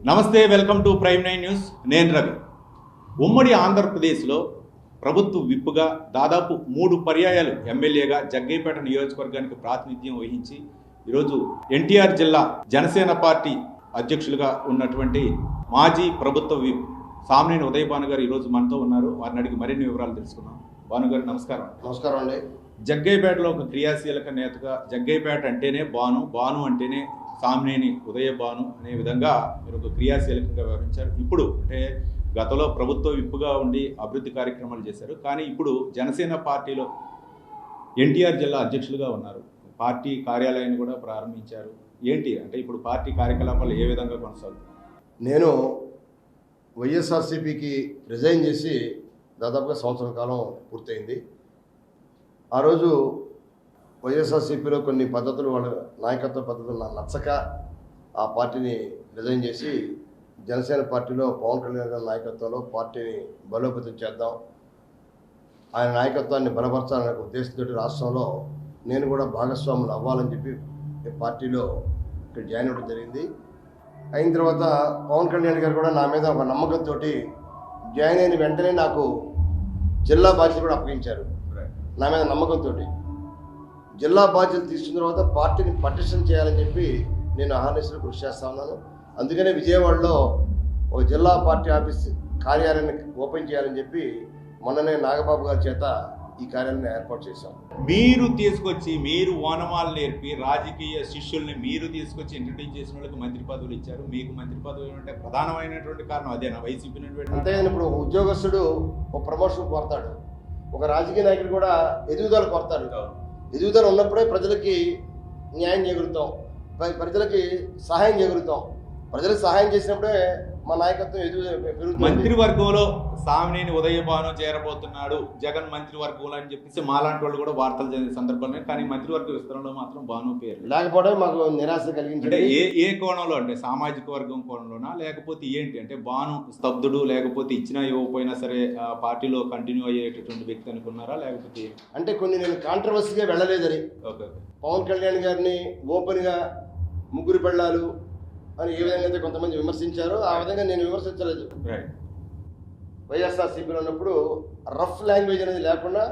నమస్తే, welcome to ప్రైమ్9 news. నేను రవి. ఉమ్మడి ఆంధ్రప్రదేశ్లో ప్రభుత్వ విప్పుగా దాదాపు 3 పర్యాయాలు ఎమ్మెల్యేగా జగ్గయ్యపేట నియోజకవర్గానికి ప్రాతినిధ్యం వహించి ఈరోజు ఎన్టీఆర్ జిల్లా జనసేన పార్టీ అధ్యక్షులుగా ఉన్నటువంటి మాజీ ప్రభుత్వ విప్ సామినేని ఉదయ్ భాను గారు ఈరోజు మనతో ఉన్నారు. వారిని అడిగి మరిన్ని వివరాలు తెలుసుకున్నాం. భాను గారు నమస్కారం. నమస్కారం అండి. జగ్గయ్యపేటలో ఒక క్రియాశీలక నేతగా జగ్గయ్యపేట అంటేనే భాను, భాను అంటేనే సామినేని ఉదయ భాను అనే విధంగా మీరు ఒక క్రియాశీలకంగా వ్యవహరించారు. ఇప్పుడు అంటే గతంలో ప్రభుత్వ విప్పుగా ఉండి అభివృద్ధి కార్యక్రమాలు చేశారు. కానీ ఇప్పుడు జనసేన పార్టీలో ఎన్టీఆర్ జిల్లా అధ్యక్షులుగా ఉన్నారు. పార్టీ కార్యాలయాన్ని కూడా ప్రారంభించారు. ఏంటి అంటే ఇప్పుడు పార్టీ కార్యకలాపాలు ఏ విధంగా కొనసాగుతాయి? నేను వైఎస్ఆర్సీపీకి రిజైన్ చేసి దాదాపుగా సంవత్సరం కాలం పూర్తయింది. ఆ రోజు వైఎస్ఆర్సీపీలో కొన్ని పద్ధతులు, వాళ్ళ నాయకత్వ పద్ధతులు నాకు నచ్చక ఆ పార్టీని రిజైన్ చేసి జనసేన పార్టీలో పవన్ కళ్యాణ్ గారి నాయకత్వంలో పార్టీని బలోపేతం చేద్దాం, ఆయన నాయకత్వాన్ని బలపరచాలనే ఉద్దేశంతో రాష్ట్రంలో నేను కూడా భాగస్వాములు అవ్వాలని చెప్పి పార్టీలో ఇక్కడ జాయిన్ అవ్వడం జరిగింది. అయిన తర్వాత పవన్ కళ్యాణ్ గారు కూడా నా మీద ఒక నమ్మకంతో జాయిన్ అయిన వెంటనే నాకు జిల్లా బాధ్యత కూడా అప్పగించారు. నా మీద నమ్మకంతో జిల్లా బాధ్యతలు తీసుకున్న తర్వాత పార్టీని పటిష్టం చేయాలని చెప్పి నేను అహర్నిశలు కృషి చేస్తా ఉన్నాను. అందుకనే విజయవాడలో ఒక జిల్లా పార్టీ ఆఫీస్ కార్యాలయాన్ని ఓపెన్ చేయాలని చెప్పి మొన్ననే నాగబాబు గారి చేత ఈ కార్యాలయాన్ని ఏర్పాటు చేశాం. మీరు ఓనమాలు నేర్పి రాజకీయ శిష్యుల్ని మీరు తీసుకొచ్చి ఇంట్రడ్యూస్ చేసిన వాళ్ళకి మంత్రి పదవులు ఇచ్చారు. మీకు మంత్రి పదవులు అంటే ప్రధానమైనటువంటి కారణం అదేనా? వైసీపీ నుండి అంతేగాని ఇప్పుడు ఉద్యోగస్తుడు ఒక ప్రమోషన్ కోరతాడు, ఒక రాజకీయ నాయకుడు కూడా ఎదుగుదల కోరతాడు. ఎదుగుదల ఉన్నప్పుడే ప్రజలకి న్యాయం చేయగలుగుతాం, ప్రజలకి సహాయం చేయగలుగుతాం. ప్రజలకు సహాయం చేసినప్పుడే మా నాయకత్వం పెరుగుతుంది. మంత్రివర్గంలో సామినేని ఉదయ భాను చేరబోతున్నాడు జగన్ మంత్రివర్గంలో అని చెప్పేసి మాలాంటి వాళ్ళు కూడా వార్తలు జరిగిన సందర్భంలో, కానీ మంత్రివర్గ విస్తరణలో మాత్రం భాను పేరు లేకపోవడం మాకు నిరాశ కలిగించింది. అంటే ఏ కోణంలో అంటే సామాజిక వర్గం కోణంలోనా, లేకపోతే ఏంటి అంటే భాను స్తబ్దుడు, లేకపోతే ఇచ్చినా ఇవ్వకపోయినా సరే పార్టీలో కంటిన్యూ అయ్యేటటువంటి వ్యక్తి అనుకున్నారా, లేకపోతే అంటే కొన్ని నేను కాంట్రవర్సీగా వెళ్ళలేదని పవన్ కళ్యాణ్ గారిని ఓపెన్గా ముగ్గురు పెళ్ళాలు అని ఏ విధంగా అయితే కొంతమంది విమర్శించారో ఆ విధంగా నేను విమర్శించలేదు. వైఎస్ఆర్సీపీలో ఉన్నప్పుడు రఫ్ లాంగ్వేజ్ అనేది లేకుండా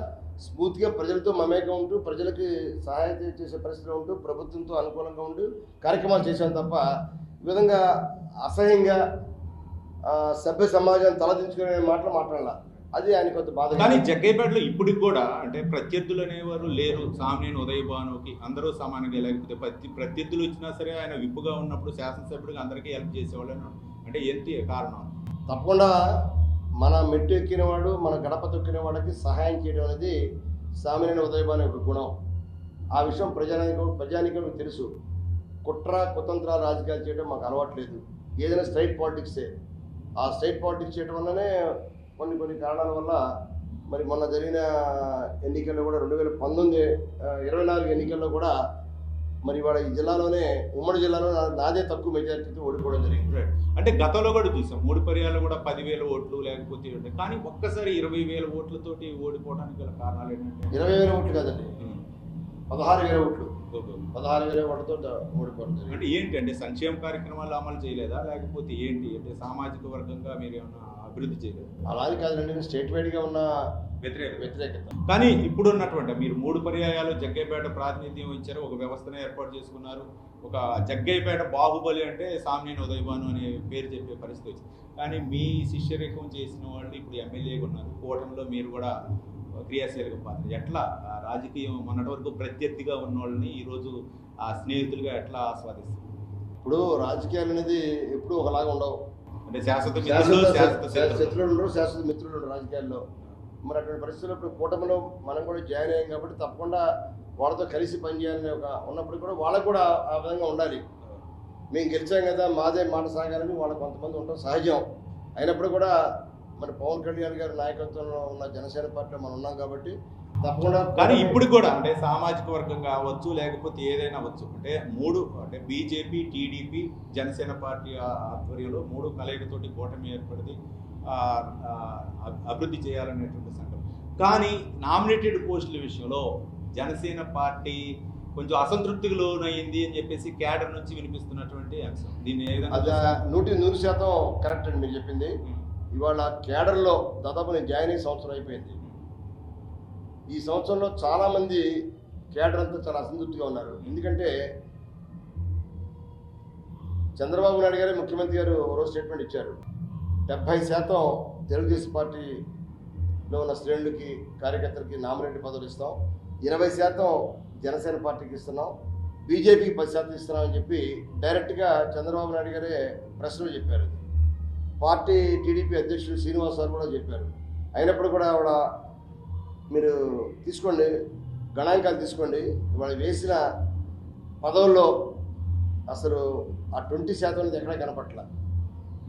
స్మూత్గా ప్రజలతో మమేకం ఉంటూ ప్రజలకి సహాయం చేసే పరిస్థితిలో ఉంటూ ప్రభుత్వంతో అనుకూలంగా ఉంటూ కార్యక్రమాలు చేశాను తప్ప ఈ విధంగా అసహ్యంగా సభ్య సమాజాన్ని తలదించుకునే మాటలు మాట్లాడాల. అది ఆయన కొంత బాధ. కానీ జగ్గయ్యపేటలో ఇప్పటికి కూడా అంటే ప్రత్యర్థులు అనేవారు లేరు. సామినేని ఉదయ భానుకి అందరూ సమానంగా, లేకపోతే ప్రత్యర్థులు వచ్చినా సరే ఆయన విప్పుగా ఉన్నప్పుడు శాసనసభ్యుడిగా అందరికీ హెల్ప్ చేసేవాళ్ళు. అంటే ఏంటి కారణం? తప్పకుండా మన మెట్టు ఎక్కినవాడు, మన గడప తొక్కిన వాడికి సహాయం చేయడం అనేది సామినేని ఉదయ భాను యొక్క గుణం. ఆ విషయం ప్రజానికం తెలుసు. కుట్ర కుతంత్ర రాజకీయాలు చేయడం మాకు అలవాట్లేదు. ఏదైనా స్ట్రైట్ పాలిటిక్సే. ఆ స్ట్రైట్ పాలిటిక్స్ చేయడం వల్లనే కొన్ని కారణాల వల్ల మరి మొన్న జరిగిన ఎన్నికల్లో కూడా 2024 ఎన్నికల్లో కూడా మరి ఇవాళ ఈ జిల్లాలోనే ఉమ్మడి జిల్లాలో నాదే తక్కువ మెజారిటీతో ఓడిపోవడం జరిగింది. అంటే గతంలో కూడా చూసాం 3 పర్యాలు కూడా 10,000 ఓట్లు లేకపోతే, కానీ ఒక్కసారి 20,000 ఓట్లతోటి ఓడిపోవడానికి గల కారణాలు ఏంటంటే 20,000 ఓట్లు కాదండి, 16,000 ఓట్లు. 16,000 ఓట్లతో ఓడిపోవడం జరిగింది. అంటే ఏంటి అంటే సంక్షేమ కార్యక్రమాలు అమలు చేయలేదా, లేకపోతే ఏంటి అంటే సామాజిక వర్గంగా మీరు ఏమన్నా అభివృద్ధి చేయలేదు? అలాగే కాదండి, స్టేట్ వైడ్గా ఉన్న వ్యతిరేకత. కానీ ఇప్పుడు ఉన్నటువంటి మీరు 3 పర్యాయాలు జగ్గయ్యపేట ప్రాతినిధ్యం ఇచ్చారు, ఒక వ్యవస్థను ఏర్పాటు చేసుకున్నారు. ఒక జగ్గయ్యపేట బాహుబలి అంటే సామినేని ఉదయ భాను అనే పేరు చెప్పే పరిస్థితి వచ్చింది. కానీ మీ శిష్యరేఖం చేసిన వాళ్ళు ఇప్పుడు ఎమ్మెల్యేగా ఉన్నారు. కూటమిలో మీరు కూడా క్రియాశీలక పాత్ర. ఎట్లా రాజకీయం మొన్నటి వరకు ప్రత్యర్థిగా ఉన్న వాళ్ళని ఈరోజు స్నేహితులుగా ఎట్లా ఆస్వాదిస్తారు? ఇప్పుడు రాజకీయాలు అనేది ఎప్పుడు ఒకలాగా ఉండవు. అంటే శాశ్వత శత్రువులు ఉండరు, శాశ్వత మిత్రులు ఉండరు రాజకీయాల్లో. మరి అటువంటి పరిస్థితుల్లో ఇప్పుడు కూటమిలో మనం కూడా జాయిన్ అయ్యాం కాబట్టి తప్పకుండా వాళ్ళతో కలిసి పనిచేయాలని ఉన్నప్పుడు కూడా వాళ్ళకు కూడా ఆ విధంగా ఉండాలి. మేము గెలిచాం కదా మాదే మాట సాగాలని వాళ్ళ కొంతమంది ఉండడం సహజం. అయినప్పుడు కూడా మరి పవన్ కళ్యాణ్ గారి నాయకత్వంలో ఉన్న జనసేన పార్టీలో మనం ఉన్నాం కాబట్టి తప్పకుండా. కానీ ఇప్పుడు కూడా అంటే సామాజిక వర్గం కావచ్చు, లేకపోతే ఏదైనా అవ్వచ్చు, అంటే 3 అంటే బీజేపీ, టీడీపీ, జనసేన పార్టీ ఆధ్వర్యంలో 3 కలయికతోటి కూటమి ఏర్పడింది, అభివృద్ధి చేయాలనేటువంటి సంకల్పం. కానీ నామినేటెడ్ పోస్టుల విషయంలో జనసేన పార్టీ కొంచెం అసంతృప్తికి లోనయ్యింది అని చెప్పేసి క్యాడర్ నుంచి వినిపిస్తున్నటువంటి అంశం. దీన్ని ఏ విధంగా అది చూస్తారు? 100% కరెక్ట్ అండి మీరు చెప్పింది. ఇవాళ క్యాడర్లో దాదాపు నేను జాయిన్ అయ్యి సంవత్సరం అయిపోయింది. ఈ సంవత్సరంలో చాలామంది క్యాడర్ అంతా చాలా అసంతృప్తిగా ఉన్నారు. ఎందుకంటే చంద్రబాబు నాయుడు గారు ముఖ్యమంత్రి గారు రోజు స్టేట్మెంట్ ఇచ్చారు, 70% తెలుగుదేశం పార్టీలో ఉన్న శ్రేణులకి కార్యకర్తలకి నామినేటెడ్ పదవులు ఇస్తాం, 20% జనసేన పార్టీకి ఇస్తున్నాం, బీజేపీకి 10% ఇస్తున్నాం అని చెప్పి డైరెక్ట్గా చంద్రబాబు నాయుడు గారే ప్రెస్లో చెప్పారు. పార్టీ టీడీపీ అధ్యక్షుడు శ్రీనివాస్ గారు కూడా చెప్పారు. అయినప్పుడు కూడా ఆవిడ మీరు తీసుకోండి, గణాంకాలు తీసుకోండి, వాళ్ళు వేసిన పదవుల్లో అసలు ఆ 20% అనేది ఎక్కడా కనపట్ల.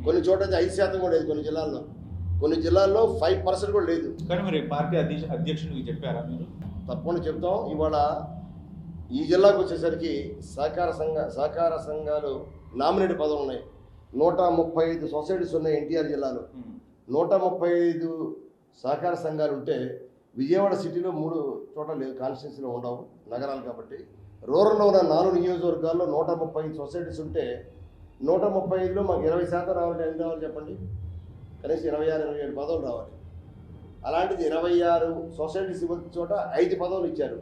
కొన్ని చోట్ల 5% కూడా లేదు, కొన్ని జిల్లాల్లో 5% కూడా లేదు. కానీ మరి పార్టీ అధ్యక్షుడికి చెప్పారా మీరు? తప్పకుండా చెప్తాం. ఇవాళ ఈ జిల్లాకు వచ్చేసరికి సహకార సంఘాలు నామినేటెడ్ పదవులు ఉన్నాయి. 135 సొసైటీస్ ఉన్నాయి ఎన్టీఆర్ జిల్లాలో. 135 సహకార సంఘాలు ఉంటే విజయవాడ సిటీలో 3 చోట్ల లేదు, కాన్స్టిట్యున్సీలో ఉండవు, నగరాలు కాబట్టి. రూరల్లో ఉన్న 4 నియోజకవర్గాల్లో 135 సొసైటీస్ ఉంటే 135లో మాకు 20% రావాలంటే ఎంత రావాలి చెప్పండి? కనీసం 26-27 పదవులు రావాలి. అలాంటిది 26 సొసైటీస్ ఇవ్వని చోట 5 పదవులు ఇచ్చారు,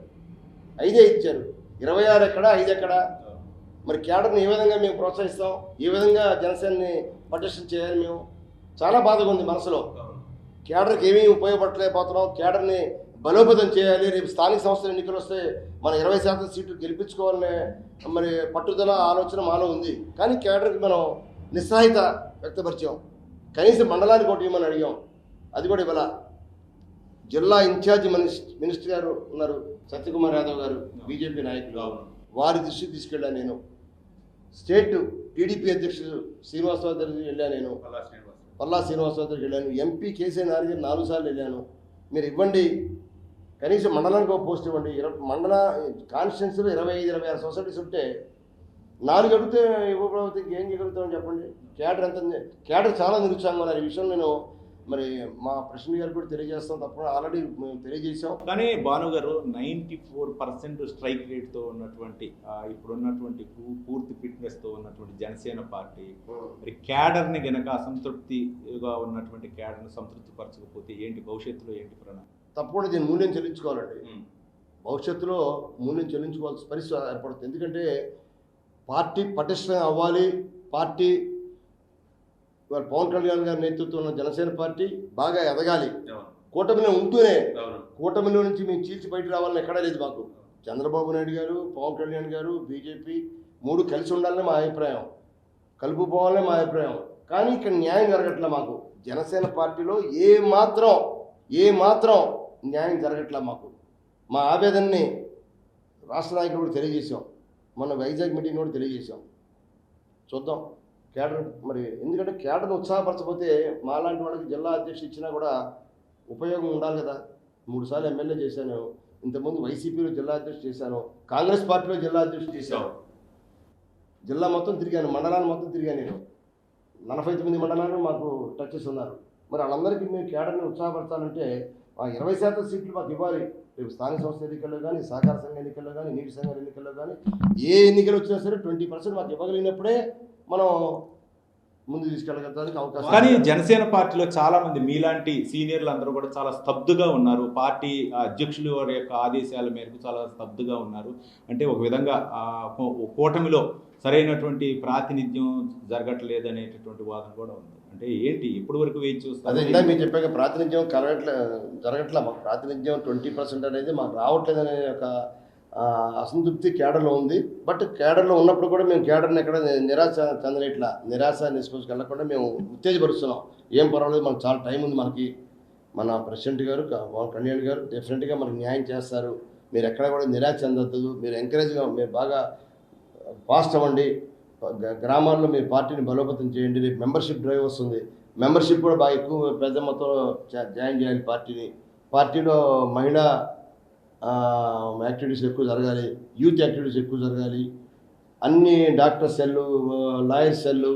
5 ఇచ్చారు. 26 ఎక్కడ, 5 ఎక్కడ? మరి క్యాడర్ని ఏ విధంగా మేము ప్రోత్సహిస్తాం? ఏ విధంగా జనసేనని పటిష్టం చేయాలి? మేము చాలా బాధగా ఉంది మనసులో. క్యాడర్కి ఏమీ ఉపయోగపడలేకపోతున్నాం. క్యాడర్ని బలోపేతం చేయాలి. రేపు స్థానిక సంస్థల ఎన్నికలు వస్తే మన 20% సీట్లు గెలిపించుకోవాలనే మరి పట్టుదల ఆలోచన మాలో ఉంది. కానీ క్యాడర్కి మనం నిస్సహాయత వ్యక్తపరిచాం. కనీసం మండలానికి ఒకటి ఇవ్వమని అడిగాం, అది కూడా ఇవ్వాల. జిల్లా ఇన్ఛార్జి మినిస్టర్ గారు ఉన్నారు, సత్యకుమార్ యాదవ్ గారు, బీజేపీ నాయకులు, వారి దృష్టికి తీసుకెళ్ళాను నేను. స్టేట్ టీడీపీ అధ్యక్షుడు శ్రీనివాసరావు దగ్గరికి వెళ్ళాను నేను, పల్లా శ్రీనివాసరావు దగ్గరికి వెళ్ళాను. ఎంపీ కేసీ నాయుడు 4 సార్లు వెళ్ళాను. మీరు ఇవ్వండి, కనీసం మండలానికి ఒక పోస్ట్ ఇవ్వండి. మండల కాన్స్టిట్యున్సీలో 25-26 సొసైటీస్ ఉంటే 4 అడిగితే ఇవ్వకపోతే ఏం చేయగలుగుతామని చెప్పండి? క్యాడర్ చాలా నిరుత్సాహంగా ఉన్నారు. ఈ విషయం నేను మరి మా ప్రెసిడెంట్ గారు కూడా తెలియజేస్తాం, తప్పకుండా ఆల్రెడీ మేము తెలియజేసాం. కానీ భాను గారు 94% స్ట్రైక్ రేట్తో ఉన్నటువంటి ఇప్పుడున్నటువంటి పూర్తి ఫిట్నెస్తో ఉన్నటువంటి జనసేన పార్టీ మరి క్యాడర్ని గనక అసంతృప్తిగా ఉన్నటువంటి క్యాడర్ని సంతృప్తి పరచకపోతే ఏంటి భవిష్యత్తులో ఏంటి ప్రణాళిక? తప్పకుండా దీన్ని మూల్యం చెల్లించుకోవాలండి. భవిష్యత్తులో మూల్యం చెల్లించుకోవాల్సిన పరిస్థితి ఏర్పడుతుంది. ఎందుకంటే పార్టీ పటిష్టం అవ్వాలి. పార్టీ పవన్ కళ్యాణ్ గారి నేతృత్వంలో జనసేన పార్టీ బాగా ఎదగాలి. కూటమిలో ఉంటూనే కూటమిలో నుంచి మేము చీల్చి బయట రావాలని ఎక్కడా లేదు మాకు. చంద్రబాబు నాయుడు గారు, పవన్ కళ్యాణ్ గారు, బీజేపీ 3 కలిసి ఉండాలని మా అభిప్రాయం, కలుపుకోవాలని మా అభిప్రాయం. కానీ ఇక్కడ న్యాయం జరగట్లే మాకు. జనసేన పార్టీలో ఏ మాత్రం న్యాయం జరగట్లే మాకు. మా ఆవేదనని రాష్ట్ర నాయకులు కూడా తెలియజేసాం, మొన్న వైజాగ్ మీటింగ్ కూడా తెలియజేసాం. చూద్దాం క్యాడర్ మరి, ఎందుకంటే క్యాడర్ను ఉత్సాహపరచకపోతే మాలాంటి వాళ్ళకి జిల్లా అధ్యక్షుడు ఇచ్చినా కూడా ఉపయోగం ఉండాలి కదా. 3 సార్లు ఎమ్మెల్యే చేశాను, ఇంతకుముందు వైసీపీలో జిల్లా అధ్యక్షుడు చేశాను, కాంగ్రెస్ పార్టీలో జిల్లా అధ్యక్షుడు చేశాను. జిల్లా మొత్తం తిరిగాను, మండలాలు మొత్తం తిరిగాను నేను. 49 మండలాలు మాకు టచెస్ ఉన్నారు. మరి వాళ్ళందరికీ మేము క్యాడర్ని ఉత్సాహపరచాలంటే ఆ 20% సీట్లు మాకు ఇవ్వాలి. రేపు స్థానిక సంస్థ ఎన్నికల్లో కానీ, సహకార సంఘ ఎన్నికల్లో కానీ, నీటి సంఘాల ఎన్నికల్లో కానీ, ఏ ఎన్నికలు వచ్చినా సరే 20% మాకు ఇవ్వగలిగినప్పుడే మనం ముందు తీసుకెళ్ళగలడానికి అవకాశం. కానీ జనసేన పార్టీలో చాలా మంది మీలాంటి సీనియర్లు అందరూ కూడా చాలా స్తబ్దుగా ఉన్నారు. పార్టీ అధ్యక్షులు వారి యొక్క ఆదేశాల మేరకు చాలా స్తబ్దుగా ఉన్నారు. అంటే ఒక విధంగా కూటమిలో సరైనటువంటి ప్రాతినిధ్యం జరగట్లేదు అనేటటువంటి వాదన కూడా ఉంది. అంటే ఏంటి ఇప్పటి వరకు వేచి చూస్తారు? అదే ఇందాక మీరు చెప్పాక ప్రాతినిధ్యం జరగట్లే మాకు. ప్రాతినిధ్యం 20% అనేది మాకు రావట్లేదు అనే ఒక అసంతృప్తి క్యాడర్లో ఉంది. బట్ క్యాడర్లో ఉన్నప్పుడు కూడా మేము క్యాడర్ని ఎక్కడ నిరాశ నిస్పృహకి వెళ్ళకుండా మేము ఉత్తేజపరుస్తున్నాం. ఏం పర్వాలేదు, మనకు చాలా టైం ఉంది. మనకి మన ప్రెసిడెంట్ గారు పవన్ కళ్యాణ్ గారు డెఫినెట్గా మనకు న్యాయం చేస్తారు. మీరు ఎక్కడ కూడా నిరాశ చెందొద్దు, మీరు ఎంకరేజ్గా, మీరు బాగా ఫాస్ట్ అవ్వండి, గ్రామాల్లో మీ పార్టీని బలోపేతం చేయండి. రేపు మెంబర్షిప్ డ్రైవ్ వస్తుంది, మెంబర్షిప్ కూడా బాగా ఎక్కువ పెద్ద మొత్తంలో జాయిన్ చేయాలి పార్టీలో మహిళా యాక్టివిటీస్ ఎక్కువ జరగాలి, యూత్ యాక్టివిటీస్ ఎక్కువ జరగాలి. అన్ని డాక్టర్ సెల్లు, లాయర్ సెల్లు,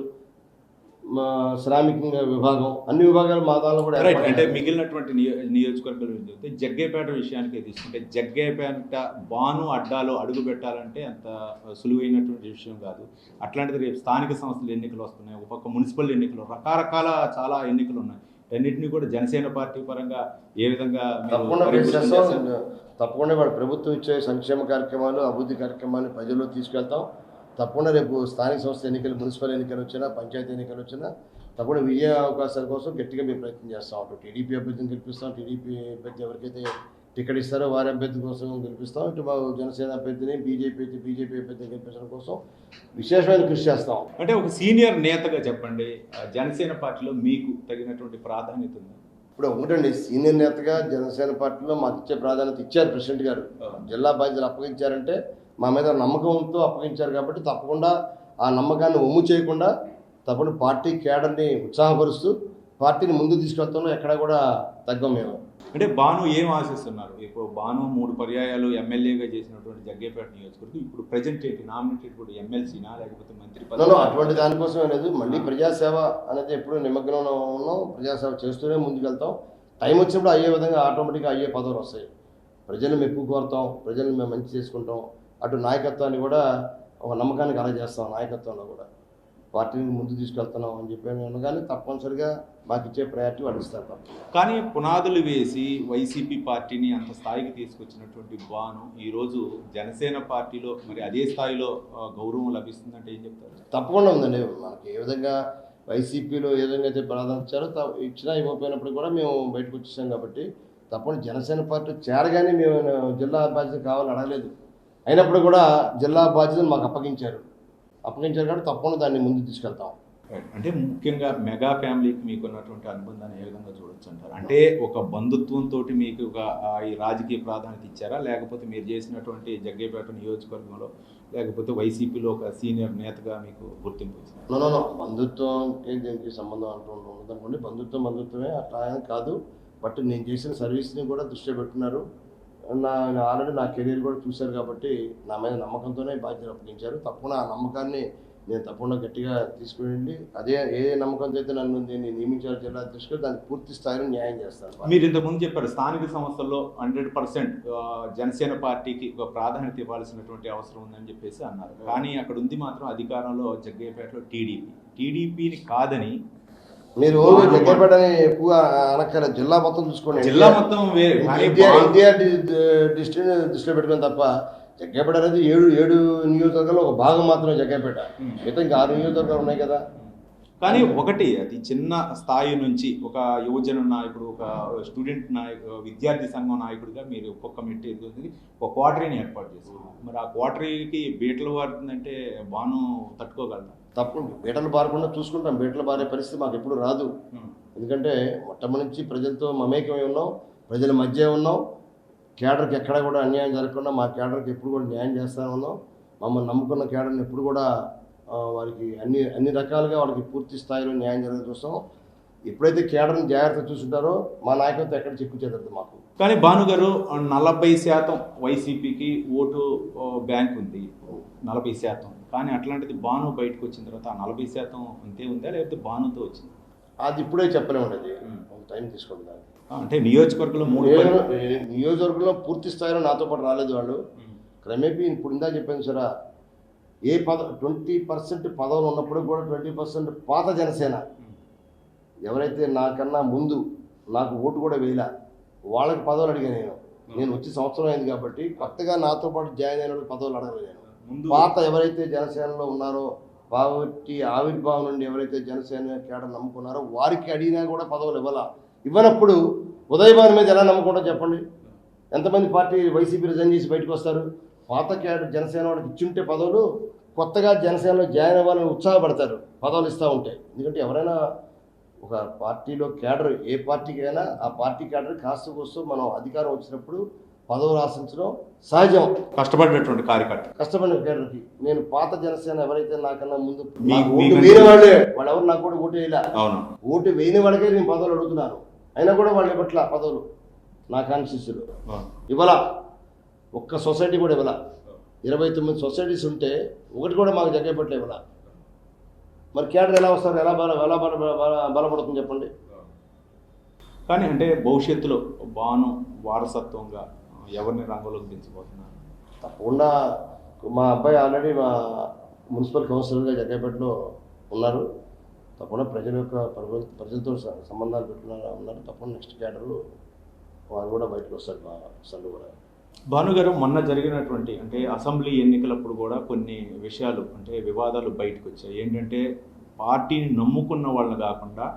శ్రామిక విభాగం, అన్ని విభాగాలు మా దానిలో కూడా రైట్. ఏర్పాటు అంటే చేయాలి. మిగిలినటువంటి నియోజకవర్గాలు చూస్తే జగ్గయ్యపేట విషయానికి తీసుకుంటే జగ్గయ్యపేట బాను అడ్డాలో అడుగు పెట్టాలంటే అంత సులువైనటువంటి విషయం కాదు. అట్లాంటిది రేపు స్థానిక సంస్థల ఎన్నికలు వస్తున్నాయి, ఒక పక్క మున్సిపల్ ఎన్నికలు, రకరకాల చాలా ఎన్నికలు ఉన్నాయి. అన్నింటినీ కూడా జనసేన పార్టీ పరంగా ఏ విధంగా మీరు తప్పకుండా పరిగణన చేస్తాం. చేస్తారు? తప్పకుండా వాడు ప్రభుత్వం ఇచ్చే సంక్షేమ కార్యక్రమాలు, అభివృద్ధి కార్యక్రమాలు ప్రజల్లో తీసుకెళ్తాం. తప్పకుండా రేపు స్థానిక సంస్థ ఎన్నికలు, మున్సిపల్ ఎన్నికలు వచ్చినా, పంచాయతీ ఎన్నికలు వచ్చినా తప్పకుండా విజయ అవకాశాల కోసం గట్టిగా మేము ప్రయత్నం చేస్తాం. అటు టీడీపీ అభ్యర్థిని గెలిపిస్తాం, టీడీపీ అభ్యర్థి ఎవరికైతే టికెట్ ఇస్తారో వారి అభ్యర్థి కోసం గెలిపిస్తాం. ఇటు మా జనసేన అభ్యర్థిని, బీజేపీ అభ్యర్థిని గెలిపించడం కోసం విశేషమైన కృషి చేస్తాం. అంటే ఒక సీనియర్ నేతగా చెప్పండి, జనసేన పార్టీలో మీకు తగినటువంటి ప్రాధాన్యత ఉంది? ఇప్పుడు ఒకటండి, సీనియర్ నేతగా జనసేన పార్టీలో మాకు ఇచ్చే ప్రాధాన్యత ఇచ్చారు ప్రెసిడెంట్ గారు. జిల్లా బాధ్యతలు అప్పగించారంటే మా మీద నమ్మకంతో అప్పగించారు కాబట్టి తప్పకుండా ఆ నమ్మకాన్ని ఒమ్ము చేయకుండా తప్పకుండా పార్టీ కేడర్ని ఉత్సాహపరుస్తూ పార్టీని ముందు తీసుకెళ్తాం. ఎక్కడ కూడా తగ్గం మేము. అంటే భాను ఏం ఆశిస్తున్నారు? ఇప్పుడు భాను 3 పర్యాయాలు ఎమ్మెల్యేగా చేసినటువంటి జగ్గయ్యపేట నియోజకవర్గం ఇప్పుడు ప్రజెంట్ నామినేటెడ్ కూడా ఎమ్మెల్సీనా లేకపోతే మంత్రి పదవి? అటువంటి దానికోసమే లేదు. మళ్ళీ ప్రజాసేవ అనేది ఎప్పుడు నిమగ్నంలో ఉన్నాం, ప్రజాసేవ చేస్తూనే ముందుకెళ్తాం. టైం వచ్చినప్పుడు అయ్యే విధంగా ఆటోమేటిక్గా అయ్యే పదవులు వస్తాయి. ప్రజలు మెప్పు కోరుతాం, ప్రజల్ని మేము మంచి చేసుకుంటాం. అటు నాయకత్వాన్ని కూడా ఒక నమ్మకాన్ని కలగజేస్తాం. నాయకత్వంలో కూడా పార్టీని ముందు తీసుకెళ్తున్నాం అని చెప్పి కానీ తప్పనిసరిగా మాకు ఇచ్చే ప్రయారిటీ వాళ్ళు ఇస్తారు. కానీ పునాదులు వేసి వైసీపీ పార్టీని అంత స్థాయికి తీసుకొచ్చినటువంటి భాను ఈరోజు జనసేన పార్టీలో మరి అదే స్థాయిలో గౌరవం లభిస్తుందంటే ఏం చెప్తారు? తప్పకుండా ఉందండి. మనకి ఏ విధంగా వైసీపీలో ఏ విధంగా అయితే ప్రాధాన్యత ఇచ్చారో ఇచ్చినా ఇవ్వకపోయినప్పుడు కూడా మేము బయటకు వచ్చేసాం కాబట్టి తప్పకుండా జనసేన పార్టీ చేరగానే మేము జిల్లా బాధ్యత కావాలని అడగలేదు. అయినప్పుడు కూడా జిల్లా బాధ్యతను మాకు అప్పగించారు కాబట్టి తప్పకుండా దాన్ని ముందు తీసుకెళ్తాం. అంటే ముఖ్యంగా మెగా ఫ్యామిలీకి మీకు ఉన్నటువంటి అనుబంధాన్ని ఏ విధంగా చూడొచ్చు అంటారు? అంటే ఒక బంధుత్వంతో మీకు ఒక ఈ రాజకీయ ప్రాధాన్యత ఇచ్చారా, లేకపోతే మీరు చేసినటువంటి జగ్గయ్యపేట నియోజకవర్గంలో లేకపోతే వైసీపీలో ఒక సీనియర్ నేతగా మీకు గుర్తింపు ఇచ్చారు? బంధుత్వంకి దీనికి సంబంధం అంటూ ఉండదనుకోండి. బంధుత్వమే అట్లా కాదు. బట్ నేను చేసిన సర్వీస్ని కూడా దృష్టిలో పెట్టుకున్నారు. ఆల్రెడీ నా కెరీర్ కూడా చూశారు కాబట్టి నా మీద నమ్మకంతోనే బాధ్యత అప్పగించారు. తప్పకుండా ఆ నమ్మకాన్ని నేను తప్పకుండా గట్టిగా తీసుకుని అదే ఏ నమ్మకంతో అయితే నన్ను దీన్ని నియమించారు జిల్లా అధ్యక్షుడు, దానికి పూర్తి స్థాయిలో న్యాయం చేస్తాను. మీరు ఇంతకుముందు చెప్పారు స్థానిక సంస్థల్లో 100% జనసేన పార్టీకి ఒక ప్రాధాన్యత ఇవ్వాల్సినటువంటి అవసరం ఉందని చెప్పేసి అన్నారు. కానీ అక్కడ ఉంది మాత్రం అధికారంలో జగ్గయ్యపేటలో టీడీపీని కాదని మీరు జగ్గయ్యపేటని ఎక్కువగా అనక్కర జిల్లా మొత్తం చూసుకోండి. జిల్లా మొత్తం ఇండియా డిస్ట్రిక్ట్ దృష్టిలో పెట్టుకుని తప్ప జగ్గయ్యపేట అనేది 7 నియోజకవర్గాల్లో ఒక భాగం మాత్రమే జగ్గయ్యపేట. మిగతా ఇంకా 6 నియోజకవర్గాలు ఉన్నాయి కదా. కానీ ఒకటి అది చిన్న స్థాయి నుంచి ఒక యువజన నాయకుడు, ఒక స్టూడెంట్ విద్యార్థి సంఘం నాయకుడిగా మీరు ఒక్కొక్క కమిటీ ఒక క్వార్టరీని ఏర్పాటు చేస్తారు. మరి ఆ క్వార్టరీకి బీటలు వాడుతుందంటే బాను తట్టుకోగలరా? తప్పకుండా బీటలు బారకుండా చూసుకుంటాం. బీటలు బారే పరిస్థితి మాకు ఎప్పుడు రాదు. ఎందుకంటే మొట్టమొదటి నుంచి ప్రజలతో మమేకమై ఉన్నాం, ప్రజల మధ్య ఉన్నాం. కేడర్కి ఎక్కడ కూడా అన్యాయం జరగకుండా మా కేడర్కి ఎప్పుడు కూడా న్యాయం చేస్తూనే ఉన్నాం. మమ్మల్ని నమ్ముకున్న కేడర్ని ఎప్పుడు కూడా వారికి అన్ని రకాలుగా వాళ్ళకి పూర్తి స్థాయిలో న్యాయం జరగ చూస్తాం. ఎప్పుడైతే కేడర్ని జాగ్రత్త చూసుంటారో మా నాయకత్వం ఎక్కడ చిక్కు చెదరదు మాకు. కానీ భానుగారు 40% వైసీపీకి ఓటు బ్యాంక్ ఉంది, 40%. కానీ అట్లాంటిది బాను బయటకు వచ్చిన తర్వాత 40% అంతే ఉందా లేకపోతే బానుతో వచ్చింది? అది ఇప్పుడే చెప్పలేమండి. అది టైం తీసుకుంటాం. అంటే నియోజకవర్గంలో నియోజకవర్గంలో పూర్తి స్థాయిలో నాతో పాటు రాలేదు వాళ్ళు. క్రమేపీ ఇప్పుడు ఇందా చెప్పాను సరే, 20% పదవులు ఉన్నప్పుడు కూడా 20% పాత జనసేన ఎవరైతే నాకన్నా ముందు నాకు ఓటు కూడా వేయలే వాళ్ళకి పదవులు అడిగాను. నేను వచ్చి సంవత్సరం అయింది కాబట్టి కొత్తగా నాతో పాటు జాయిన్ అయిన పదవులు అడగలేదు. పాత ఎవరైతే జనసేనలో ఉన్నారో, పార్టీ ఆవిర్భావం నుండి ఎవరైతే జనసేన కేడర్ నమ్ముకున్నారో వారికి అడిగినా కూడా పదవులు ఇవ్వనప్పుడు ఉదయభాను మీద ఎలా నమ్ముకుంటా చెప్పండి? ఎంతమంది పార్టీ వైసీపీ రిజైన్ చేసి బయటకు వస్తారు? పాత కేడర్ జనసేన వాళ్ళకి ఇచ్చుంటే పదవులు కొత్తగా జనసేనలో జాయిన్ అవ్వాలని ఉత్సాహపడతారు పదవులు ఇస్తూ ఉంటాయి. ఎందుకంటే ఎవరైనా ఒక పార్టీలో కేడర్ ఏ పార్టీకి అయినా ఆ పార్టీ కేడర్ కాస్త కోస్తూ మనం అధికారం వచ్చినప్పుడు పదవులు ఆశించడం సహజం. కష్టపడినటువంటి కార్యకర్త, కష్టపడిన కేడర్కి నేను పాత జనసేన ఎవరైతే నాకన్నా ముందు ఓటు వేయని వాళ్ళే వాళ్ళు ఎవరు నాకు కూడా ఓటు వేయలే. ఓటు వేయని వాళ్ళకే నేను పదవులు అడుగుతున్నాను. అయినా కూడా వాళ్ళు ఇవ్వట్ల పదవులు. నా కాన్స్టిట్యూన్సీలో ఇవ్వాల ఒక్క సొసైటీ కూడా ఇవ్వాల. 29 సొసైటీస్ ఉంటే ఒకటి కూడా మాకు జగ్గయ్యపేటలో ఇవ్వాల. మరి కేడర్ ఎలా వస్తారు, బలపడుతుంది చెప్పండి. కానీ అంటే భవిష్యత్తులో బాను వారసత్వంగా ఎవరిని రంగంలోకి దించబోతున్నారు? తప్పకుండా మా అబ్బాయి ఆల్రెడీ మా మున్సిపల్ కౌన్సిలర్గా జగ్గైపేటలో ఉన్నారు. తప్పకుండా ప్రజలతో సంబంధాలు ఉన్నారు. తప్పకుండా నెక్స్ట్ క్యాడర్లో వారు కూడా బయటకు వస్తారు. మా సన్ను కూడా. భానుగారు, మొన్న జరిగినటువంటి అంటే అసెంబ్లీ ఎన్నికలప్పుడు కూడా కొన్ని విషయాలు అంటే వివాదాలు బయటకు వచ్చాయి. ఏంటంటే పార్టీని నమ్ముకున్న వాళ్ళని కాకుండా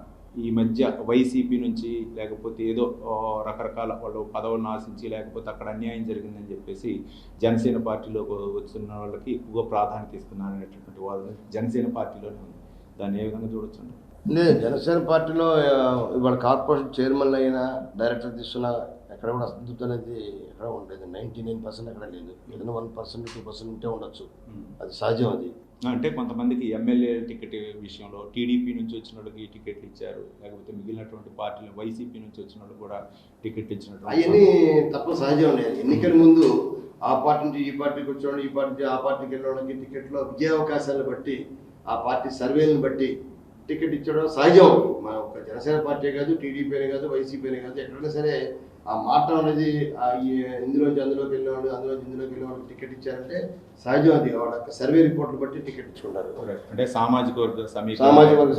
ఈ మధ్య వైసీపీ నుంచి లేకపోతే ఏదో రకరకాల వాళ్ళు పదవులను ఆశించి లేకపోతే అక్కడ అన్యాయం జరిగిందని చెప్పేసి జనసేన పార్టీలోకి వచ్చిన వాళ్ళకి ఎక్కువగా ప్రాధాన్యత ఇస్తున్నారు అనేటటువంటి వాదన జనసేన పార్టీలోనే ఉంది. దాన్ని ఏ విధంగా చూడొచ్చు? లేదు, జనసేన పార్టీలో ఇవాళ కార్పొరేషన్ చైర్మన్ అయినా డైరెక్టర్ తీసుకున్నా ఎక్కడ కూడా అసంతృప్తి అనేది ఎక్కడ ఉండలేదు. 99% ఎక్కడ లేదు. ఏదైనా 1%, 2% ఉంటే ఉండొచ్చు. అది సహజం. అది అంటే కొంతమందికి ఎమ్మెల్యే టికెట్ విషయంలో టీడీపీ నుంచి వచ్చిన వాళ్ళకి టికెట్లు ఇచ్చారు, లేకపోతే మిగిలినటువంటి పార్టీలు వైసీపీ నుంచి వచ్చిన వాళ్ళు కూడా టికెట్ ఇచ్చినట్టు అవన్నీ తప్ప సహజం లేదు. ఎన్నికల ముందు ఆ పార్టీ నుంచి ఈ పార్టీకి వచ్చేవాళ్ళు, ఈ పార్టీ ఆ పార్టీకి వెళ్ళిన వాళ్ళకి టికెట్లో విజయావకాశాలను బట్టి ఆ పార్టీ సర్వేలను బట్టి టికెట్ ఇచ్చడం సహజం. మన ఒక జనసేన పార్టీ కాదు, టీడీపీ అనే కాదు, వైసీపీ అనే కాదు, ఎక్కడైనా సరే ఆ మాట అనేది ఇందులోంచి అందులోకి వెళ్ళేవాళ్ళు, అందులోంచి ఇందులోకి వెళ్ళేవాళ్ళకి టికెట్ ఇచ్చారంటే సహజం. అది వాళ్ళ సర్వే రిపోర్ట్లు బట్టి టికెట్ ఇచ్చుకుంటారు. అంటే సామాజిక వర్గ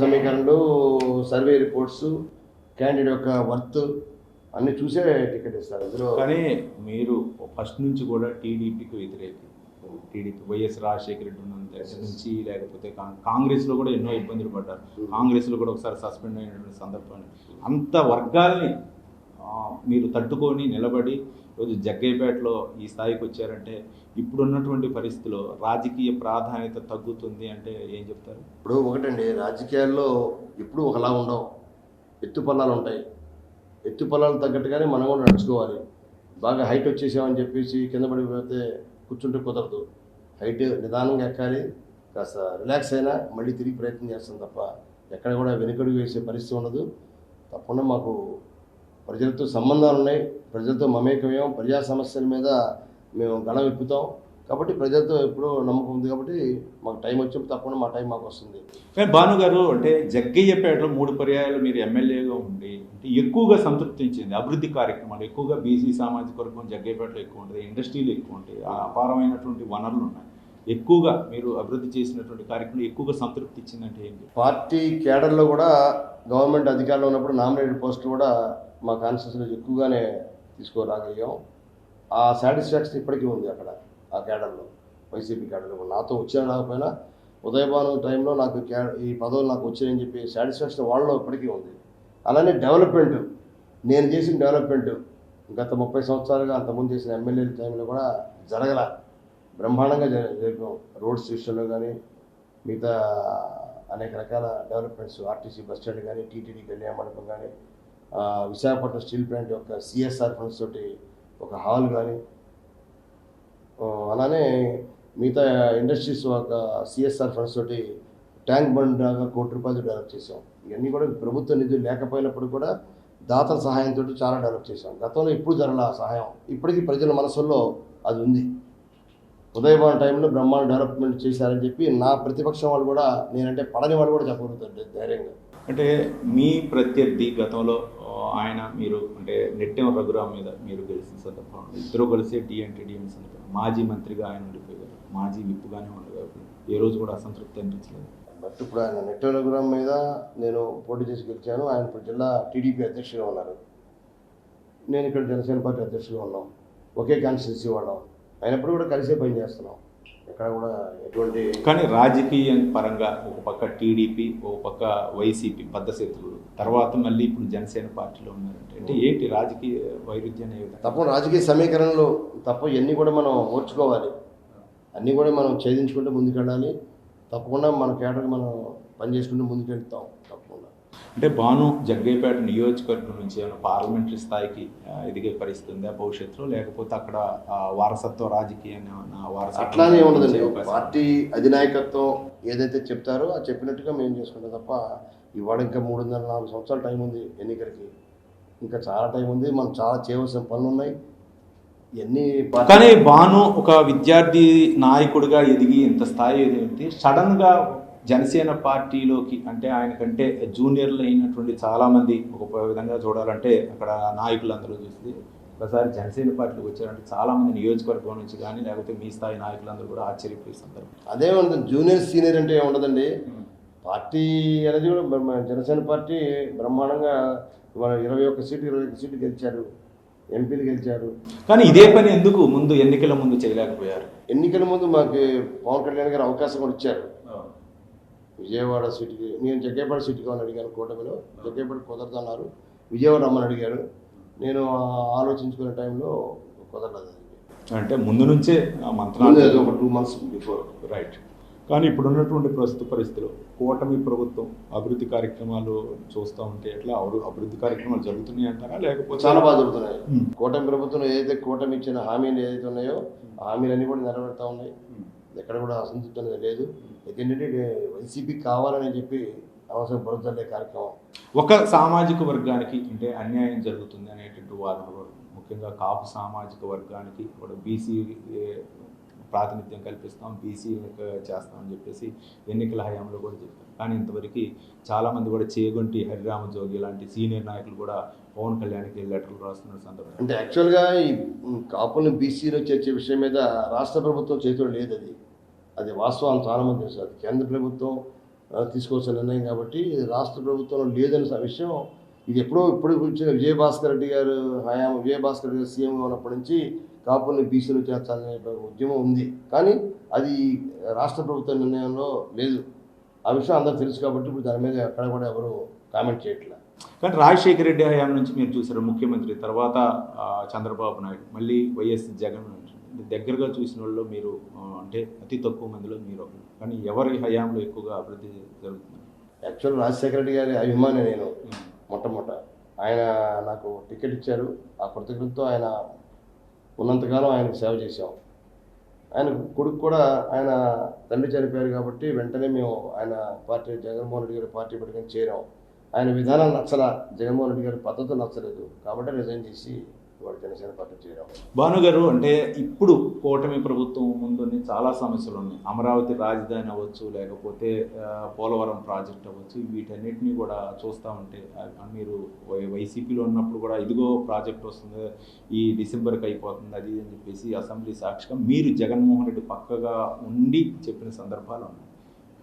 సమీకరణలు, సర్వే రిపోర్ట్స్, క్యాండిడేట్ యొక్క వర్త్ అన్ని చూసే టికెట్ ఇస్తారు. అందులో కానీ మీరు ఫస్ట్ నుంచి కూడా టీడీపీకి వ్యతిరేకి, టీడీపీ వైఎస్ రాజశేఖర రెడ్డి ఉన్న దగ్గర నుంచి లేకపోతే కాంగ్రెస్లో కూడా ఎన్నో ఇబ్బందులు పడ్డారు. కాంగ్రెస్లో కూడా ఒకసారి సస్పెండ్ అయినటువంటి సందర్భాన్ని అంత వర్గాల్ని మీరు తట్టుకొని నిలబడి రోజు జగ్గైపేటలో ఈ స్థాయికి వచ్చారంటే ఇప్పుడున్నటువంటి పరిస్థితిలో రాజకీయ ప్రాధాన్యత తగ్గుతుంది అంటే ఏం చెప్తారు? ఇప్పుడు ఒకటండి, రాజకీయాల్లో ఎప్పుడు ఒకలా ఉండవు. ఎత్తుపల్లాలు ఉంటాయి. ఎత్తుపల్లాలు తగ్గట్టుగానే మనం కూడా నడుచుకోవాలి. బాగా హైట్ వచ్చేసామని చెప్పేసి కింద పడిపోతే కూర్చుంటే కుదరదు. హైట్ నిదానంగా ఎక్కాలి. కాస్త రిలాక్స్ అయినా మళ్ళీ తిరిగి ప్రయత్నం చేస్తాం తప్ప ఎక్కడ కూడా వెనుకడుగు వేసే పరిస్థితి ఉండదు. తప్పకుండా మాకు ప్రజలతో సంబంధాలు ఉన్నాయి. ప్రజలతో మమేకమేం, ప్రజా సమస్యల మీద మేము గళం విప్పుతాం. కాబట్టి ప్రజలతో ఎప్పుడూ నమ్మకం ఉంది. కాబట్టి మాకు టైం వచ్చినప్పుడు తప్పకుండా మా టైం మాకు వస్తుంది. కానీ భానుగారు, అంటే జగ్గయ్యపేటలో 3 పర్యాయాలు మీరు ఎమ్మెల్యేగా ఉండి అంటే ఎక్కువగా సంతృప్తి ఇచ్చింది అభివృద్ధి కార్యక్రమాలు. ఎక్కువగా బీసీ సామాజిక వర్గం జగ్గయ్యపేటలో ఎక్కువ ఉంటుంది, ఇండస్ట్రీలు ఎక్కువ ఉంటాయి, అపారమైనటువంటి వనరులు ఉన్నాయి. ఎక్కువగా మీరు అభివృద్ధి చేసినటువంటి కార్యక్రమం ఎక్కువగా సంతృప్తి ఇచ్చిందంటే ఏంటి? పార్టీ కేడర్లో కూడా గవర్నమెంట్ అధికారంలో ఉన్నప్పుడు నామినేటెడ్ పోస్టులు కూడా మా కాన్స్టిట్యూన్సీలో ఎక్కువగానే తీసుకురాగలిగాం. ఆ సాటిస్ఫాక్షన్ ఇప్పటికీ ఉంది అక్కడ ఆ కేడర్లో, వైసీపీ కేడర్లో. నాతో వచ్చాను రాకపోయినా ఉదయభాను టైంలో నాకు ఈ పదవులు నాకు వచ్చాయని చెప్పి సాటిస్ఫాక్షన్ వాళ్ళలో ఇప్పటికీ ఉంది. అలానే డెవలప్మెంట్, నేను చేసిన డెవలప్మెంట్ గత 30 సంవత్సరాలుగా అంతకుముందు చేసిన ఎమ్మెల్యేల టైంలో కూడా జరగల. బ్రహ్మాండంగా జరిగాం. రోడ్స్ విషయంలో కానీ మిగతా అనేక రకాల డెవలప్మెంట్స్, ఆర్టీసీ బస్ స్టాండ్ కానీ, టీటీడీ కళ్యాణ మండపం కానీ, విశాఖపట్నం స్టీల్ ప్లాంట్ యొక్క సిఎస్ఆర్ ఫండ్స్ తోటి ఒక హాల్ కానీ, అలానే మిగతా ఇండస్ట్రీస్ ఒక సిఎస్ఆర్ ఫండ్స్ తోటి ట్యాంక్ బండ్ దాకా ₹1 కోటి డెవలప్ చేసాం. ఇవన్నీ కూడా ప్రభుత్వ నిధులు లేకపోయినప్పుడు కూడా దాతల సహాయంతో చాలా డెవలప్ చేసాం. గతంలో ఇప్పుడు జరగల సహాయం, ఇప్పటికీ ప్రజల మనసుల్లో అది ఉంది. ఉదయభాను టైంలో బ్రహ్మాండ డెవలప్మెంట్ చేశారని చెప్పి నా ప్రతిపక్షం వాళ్ళు కూడా, నేనంటే పడని వాళ్ళు కూడా చెప్పగలుగుతారు ధైర్యంగా. అంటే మీ ప్రత్యర్థి గతంలో ఆయన మీరు అంటే నెట్టెం రఘురామ్ మీద మీరు గెలిచిన సందర్భం, ఇద్దరు కలిసి టీఎన్టీడీఎం సందర్భం మాజీ మంత్రిగా ఆయన ఉండిపోయారు, మాజీ విప్పుగానే ఉండేవారు. ఏ రోజు కూడా అసంతృప్తి అనిపించలేదు. బట్ ఇప్పుడు ఆయన నెట్టెం రఘురామ్ మీద నేను పోటీ చేసి గెలిచాను. ఆయన ఇప్పుడు జిల్లా టీడీపీ అధ్యక్షులుగా ఉన్నారు. నేను ఇక్కడ జనసేన పార్టీ అధ్యక్షులుగా ఉన్నాం. ఒకే కాన్స్టిట్యూన్సీ వాళ్ళం అయినప్పుడు కూడా కలిసే పని చేస్తున్నాం. ఎక్కడ కూడా ఎటువంటి. కానీ రాజకీయ పరంగా ఒక పక్క టీడీపీ, ఒక పక్క వైసీపీ బద్ధశత్రువులు, తర్వాత మళ్ళీ ఇప్పుడు జనసేన పార్టీలో ఉన్నారంటే అంటే ఏంటి రాజకీయ వైరుధ్యాన్ని? తప్ప రాజకీయ సమీకరణలు తప్ప ఇవన్నీ కూడా మనం ఓర్చుకోవాలి. అన్నీ కూడా మనం ఛేదించుకుంటూ ముందుకెళ్ళాలి. తప్పకుండా మన కేటర్కి మనం పని చేసుకుంటూ ముందుకెళ్తాం తప్పకుండా. అంటే భాను జగ్గయ్యపేట నియోజకవర్గం నుంచి ఏమైనా పార్లమెంటరీ స్థాయికి ఎదిగే పరిస్థితి ఉందా భవిష్యత్తులో, లేకపోతే అక్కడ వారసత్వ రాజకీయాన్ని అట్లానే ఉండదండి. పార్టీ అధినాయకత్వం ఏదైతే చెప్తారో అది చెప్పినట్టుగా మేము చేసుకుంటాం తప్ప ఇవాళ ఇంకా 3.5-4 సంవత్సరాల టైం ఉంది ఎన్నికలకి. ఇంకా చాలా టైం ఉంది. మనం చాలా చేయవలసిన పనులు ఉన్నాయి. ఇవన్నీ కానీ భాను ఒక విద్యార్థి నాయకుడిగా ఎదిగి ఇంత స్థాయి ఎదిగి సడన్గా జనసేన పార్టీలోకి అంటే ఆయన కంటే జూనియర్లు అయినటువంటి చాలామంది ఒక విధంగా చూడాలంటే అక్కడ నాయకులందరూ చూసి ఒకసారి జనసేన పార్టీలోకి వచ్చారంటే చాలామంది నియోజకవర్గం నుంచి కానీ లేకపోతే మీ స్థాయి నాయకులందరూ కూడా ఆశ్చర్యపోయే సందర్భం. అదే ఉండదు, జూనియర్ సీనియర్ అంటే ఉండదండి. పార్టీ అనేది కూడా జనసేన పార్టీ బ్రహ్మాండంగా 21 సీట్లు 21 సీట్లు గెలిచారు, ఎంపీలు గెలిచారు. కానీ ఇదే పని ఎందుకు ముందు ఎన్నికల ముందు చేయలేకపోయారు? ఎన్నికల ముందు మాకు పవన్ కళ్యాణ్ గారు అవకాశం కూడా ఇచ్చారు. విజయవాడ సీటుకి నేను జగ్గేపేట సీటు కావాలని అడిగాను, కూటమిలో జగ్గేపేట కుదరదన్నారు. విజయవాడ రమ్మని అడిగారు, నేను ఆలోచించుకునే టైంలో కుదరలేదు. అంటే ముందు నుంచే మంత్రాలు ఒక 2 months బిఫోర్. రైట్. కానీ ఇప్పుడున్నటువంటి ప్రస్తుత పరిస్థితిలో కూటమి ప్రభుత్వం అభివృద్ధి కార్యక్రమాలు చూస్తూ ఉంటే ఎట్లా అభివృద్ధి కార్యక్రమాలు జరుగుతున్నాయి అంటారా లేకపోతే? చాలా బాగా జరుగుతున్నాయి. కూటమి ప్రభుత్వం ఏదైతే కూటమి ఇచ్చిన హామీలు ఏదైతే ఉన్నాయో ఆ హామీలన్నీ కూడా నెరవేరుతూ ఉన్నాయి. ఎక్కడ కూడా అసంతృప్తి అనేది లేదు. ఏంటంటే వైసీపీ కావాలని చెప్పి అవసరం పడుతుండే కార్యక్రమం. ఒక సామాజిక వర్గానికి అంటే అన్యాయం జరుగుతుంది అనేటువంటి వాదనలు, ముఖ్యంగా కాపు సామాజిక వర్గానికి కూడా బీసీ ప్రాతినిధ్యం కల్పిస్తాం, బీసీ చేస్తామని చెప్పేసి ఎన్నికల హయాంలో కూడా చెప్పారు. కానీ ఇంతవరకు చాలామంది కూడా చేగొంటి హరిరామజోగి లాంటి సీనియర్ నాయకులు కూడా పవన్ కళ్యాణ్కి లెటర్లు రాస్తున్న సందర్భం. అంటే యాక్చువల్గా ఈ కాపులను బీసీలో చేర్చే విషయం మీద రాష్ట్ర ప్రభుత్వం చేతులు లేదు. అది వాస్తవం, చాలామంది తెలుసు. అది కేంద్ర ప్రభుత్వం తీసుకోవాల్సిన నిర్ణయం కాబట్టి రాష్ట్ర ప్రభుత్వంలో లేదన్న విషయం ఇది ఇప్పుడు వచ్చిన విజయభాస్కర్ రెడ్డి గారు హయాం, విజయభాస్కర్ రెడ్డి గారు సీఎంగా ఉన్నప్పటి నుంచి కాపుల్ని బీసీలు చేర్చాలనే ఉద్యమం ఉంది. కానీ అది రాష్ట్ర ప్రభుత్వ నిర్ణయంలో లేదు. ఆ విషయం అందరూ తెలుసు కాబట్టి ఇప్పుడు దాని మీద ఎక్కడ కూడా ఎవరు కామెంట్ చేయట్లేదు. కానీ రాజశేఖర రెడ్డి హయాం నుంచి మీరు చూసారు ముఖ్యమంత్రి, తర్వాత చంద్రబాబు నాయుడు, మళ్ళీ వైఎస్ జగన్ దగ్గరగా చూసిన వాళ్ళు మీరు అంటే అతి తక్కువ మందిలో మీరు. కానీ ఎవరి హయాంలో ఎక్కువగా అభివృద్ధి జరుగుతుంది? యాక్చువల్ రాజశేఖర రెడ్డి గారి అభిమాని నేను. మొట్టమొదట ఆయన నాకు టికెట్ ఇచ్చారు. ఆ కృతజ్ఞతతో ఆయన ఉన్నంతకాలం ఆయనకు సేవ చేశాం. ఆయన కొడుకు కూడా ఆయన తండ్రి చనిపోయారు కాబట్టి వెంటనే మేము ఆయన పార్టీ జగన్మోహన్ రెడ్డి గారి పార్టీ పెట్టుకొని చేరాం. ఆయన విధానాలు నచ్చల, జగన్మోహన్ రెడ్డి గారి పద్ధతులు నచ్చలేదు కాబట్టి రిజైన్ చేసి వాడు జనసేన పార్టీ చేరాం. భానుగారు, అంటే ఇప్పుడు కూటమి ప్రభుత్వం ముందు చాలా సమస్యలు ఉన్నాయి. అమరావతి రాజధాని అవ్వచ్చు, లేకపోతే పోలవరం ప్రాజెక్ట్ అవ్వచ్చు, వీటన్నిటినీ కూడా చూస్తూ ఉంటే మీరు వైసీపీలో ఉన్నప్పుడు కూడా ఇదిగో ప్రాజెక్ట్ వస్తుంది, ఈ డిసెంబర్కి అయిపోతుంది అది అని చెప్పేసి అసెంబ్లీ సాక్షిగా మీరు జగన్మోహన్ రెడ్డి పక్కగా ఉండి చెప్పిన సందర్భాలు ఉన్నాయి.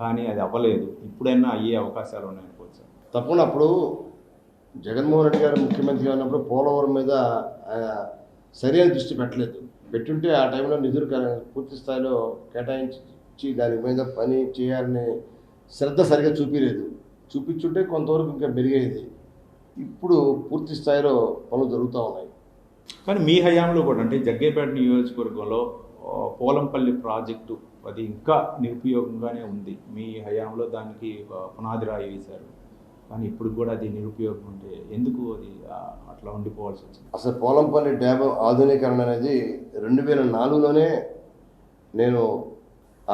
కానీ అది అవ్వలేదు. ఇప్పుడైనా అయ్యే అవకాశాలు ఉన్నాయనుకోవచ్చు. తప్పకుండా అప్పుడు జగన్మోహన్ రెడ్డి గారు ముఖ్యమంత్రిగా ఉన్నప్పుడు పోలవరం మీద సరైన దృష్టి పెట్టలేదు. పెట్టుంటే ఆ టైంలో నిధులు పూర్తి స్థాయిలో కేటాయించి దాని మీద పని చేయాలనే శ్రద్ధ సరిగ్గా చూపించలేదు. చూపించుంటే కొంతవరకు ఇంకా మెరుగైంది. ఇప్పుడు పూర్తి స్థాయిలో పనులు జరుగుతూ ఉన్నాయి. కానీ మీ హయాంలో కూడా అంటే జగ్గేపేట నియోజకవర్గంలో పోలంపల్లి ప్రాజెక్టు అది ఇంకా నిరుపయోగంగానే ఉంది. మీ హయాంలో దానికి పునాది రాయి వేశారు. కానీ ఇప్పుడు కూడా అది నిరుపయోగం ఉంటే ఎందుకు అది అట్లా ఉండిపోవాల్సి వచ్చింది? అసలు పోలంపల్లి డ్యామ్ ఆధునీకరణ అనేది 2004లోనే నేను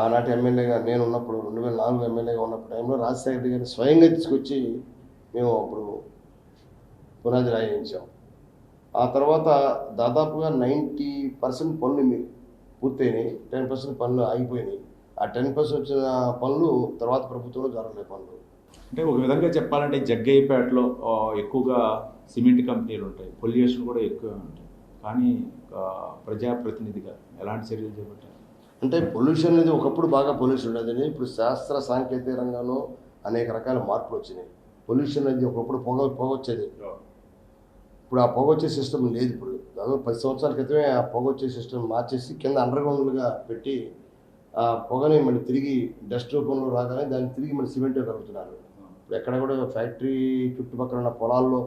ఆనాటి ఎమ్మెల్యేగా నేను ఉన్నప్పుడు 2004 ఎమ్మెల్యేగా ఉన్నప్పుడు టైంలో రాజశేఖర రెడ్డి గారిని స్వయంగా తీసుకొచ్చి మేము అప్పుడు పునాది రాయించాం. ఆ తర్వాత దాదాపుగా 90% పనులు పూర్తయినాయి, 10% పనులు ఆగిపోయినాయి. ఆ 10% వచ్చిన పనులు తర్వాత ప్రభుత్వంలో జరగలేదు పనులు. అంటే ఒక విధంగా చెప్పాలంటే జగ్గయ్యపేటలో ఎక్కువగా సిమెంట్ కంపెనీలు ఉంటాయి, పొల్యూషన్ కూడా ఎక్కువగా ఉంటాయి. కానీ ప్రజాప్రతినిధిగా ఎలాంటి చర్యలు చేపట్టారు? అంటే పొల్యూషన్ అనేది ఒకప్పుడు బాగా పొల్యూషన్ ఉండేది. ఇప్పుడు శాస్త్ర సాంకేతిక రంగంలో అనేక రకాల మార్పులు వచ్చినాయి. పొల్యూషన్ అనేది ఒకప్పుడు పొగ వచ్చేది. ఇప్పుడు ఆ పొగ వచ్చే సిస్టమ్ లేదు. ఇప్పుడు దాదాపు 10 సంవత్సరాల క్రితమే ఆ పొగ వచ్చే సిస్టమ్ మార్చేసి కింద అండర్గ్రౌండ్గా పెట్టి ఆ పొగని మళ్ళీ తిరిగి డస్ట్ రూపంలో రాగానే దాన్ని తిరిగి మళ్ళీ సిమెంట్ కలుపుతున్నారు. ఇప్పుడు ఎక్కడ కూడా ఫ్యాక్టరీ చుట్టుపక్కల ఉన్న పొలాల్లో